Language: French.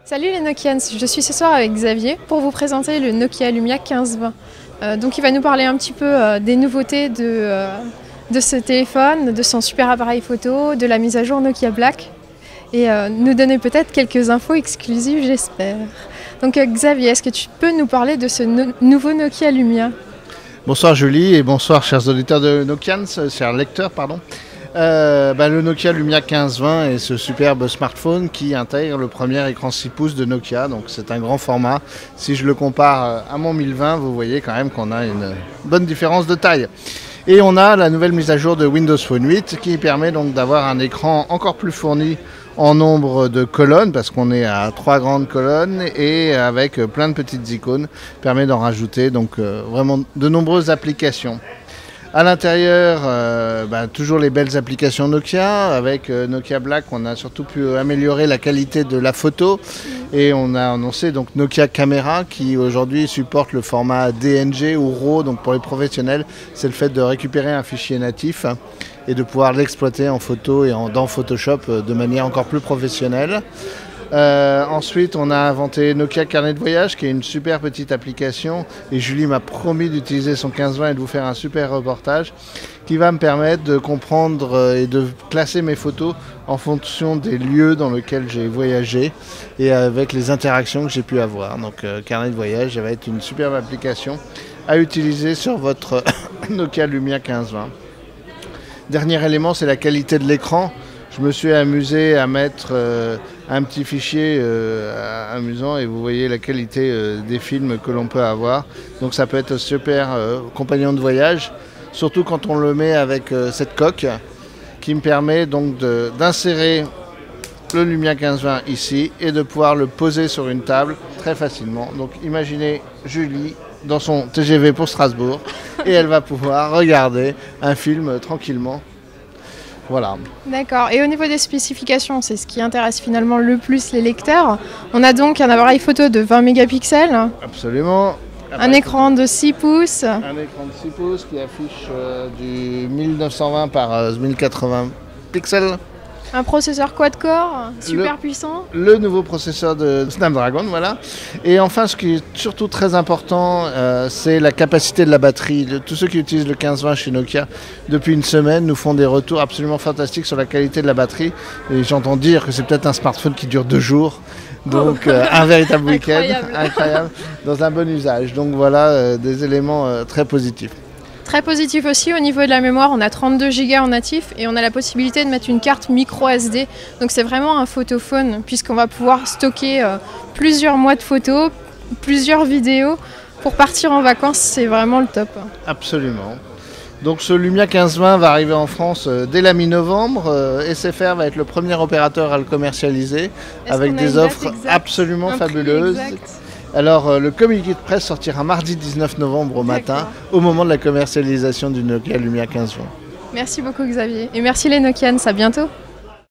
Salut les Nokians, je suis ce soir avec Xavier pour vous présenter le Nokia Lumia 1520. Donc il va nous parler un petit peu des nouveautés de ce téléphone, de son super appareil photo, de la mise à jour Nokia Black et nous donner peut-être quelques infos exclusives, j'espère. Donc Xavier, est-ce que tu peux nous parler de ce nouveau Nokia Lumia? Bonsoir Julie et bonsoir chers auditeurs de Nokians, chers lecteurs pardon. Le Nokia Lumia 1520 est ce superbe smartphone qui intègre le premier écran 6 pouces de Nokia, donc c'est un grand format. Si je le compare à mon 1020, vous voyez quand même qu'on a une bonne différence de taille. Et on a la nouvelle mise à jour de Windows Phone 8 qui permet donc d'avoir un écran encore plus fourni en nombre de colonnes, parce qu'on est à 3 grandes colonnes et avec plein de petites icônes, permet d'en rajouter donc vraiment de nombreuses applications. À l'intérieur, toujours les belles applications Nokia. Avec Nokia Black, on a surtout pu améliorer la qualité de la photo. Et on a annoncé donc Nokia Camera qui aujourd'hui supporte le format DNG ou RAW. Donc pour les professionnels, c'est le fait de récupérer un fichier natif et de pouvoir l'exploiter en photo et dans Photoshop de manière encore plus professionnelle. Ensuite, on a inventé Nokia Carnet de voyage, qui est une super petite application. Et Julie m'a promis d'utiliser son 1520 et de vous faire un super reportage qui va me permettre de comprendre et de classer mes photos en fonction des lieux dans lesquels j'ai voyagé et avec les interactions que j'ai pu avoir. Donc, Carnet de voyage, ça va être une superbe application à utiliser sur votre Nokia Lumia 1520. Dernier élément, c'est la qualité de l'écran. Je me suis amusé à mettre un petit fichier amusant et vous voyez la qualité des films que l'on peut avoir. Donc ça peut être un super compagnon de voyage, surtout quand on le met avec cette coque qui me permet donc d'insérer le Lumia 1520 ici et de pouvoir le poser sur une table très facilement. Donc imaginez Julie dans son TGV pour Strasbourg et elle va pouvoir regarder un film tranquillement. Voilà. D'accord. Et au niveau des spécifications, c'est ce qui intéresse finalement le plus les lecteurs. On a donc un appareil photo de 20 mégapixels. Absolument. Un écran de 6 pouces. Un écran de 6 pouces qui affiche du 1920 par 1080 pixels. Un processeur quad-core super puissant. Le nouveau processeur de Snapdragon, voilà. Et enfin, ce qui est surtout très important, c'est la capacité de la batterie. Tous ceux qui utilisent le 1520 chez Nokia depuis une semaine nous font des retours absolument fantastiques sur la qualité de la batterie. Et j'entends dire que c'est peut-être un smartphone qui dure 2 jours. Donc un véritable week-end, incroyable, dans un bon usage. Donc voilà des éléments très positifs. Très positif aussi, au niveau de la mémoire, on a 32 Go en natif et on a la possibilité de mettre une carte micro SD. Donc c'est vraiment un photophone puisqu'on va pouvoir stocker plusieurs mois de photos, plusieurs vidéos. Pour partir en vacances, c'est vraiment le top. Absolument. Donc ce Lumia 1520 va arriver en France dès la mi-novembre. SFR va être le premier opérateur à le commercialiser avec des offres absolument fabuleuses. Alors, le communiqué de presse sortira mardi 19 novembre au matin, au moment de la commercialisation du Nokia Lumia 1520. Merci beaucoup Xavier, et merci les Nokians, à bientôt.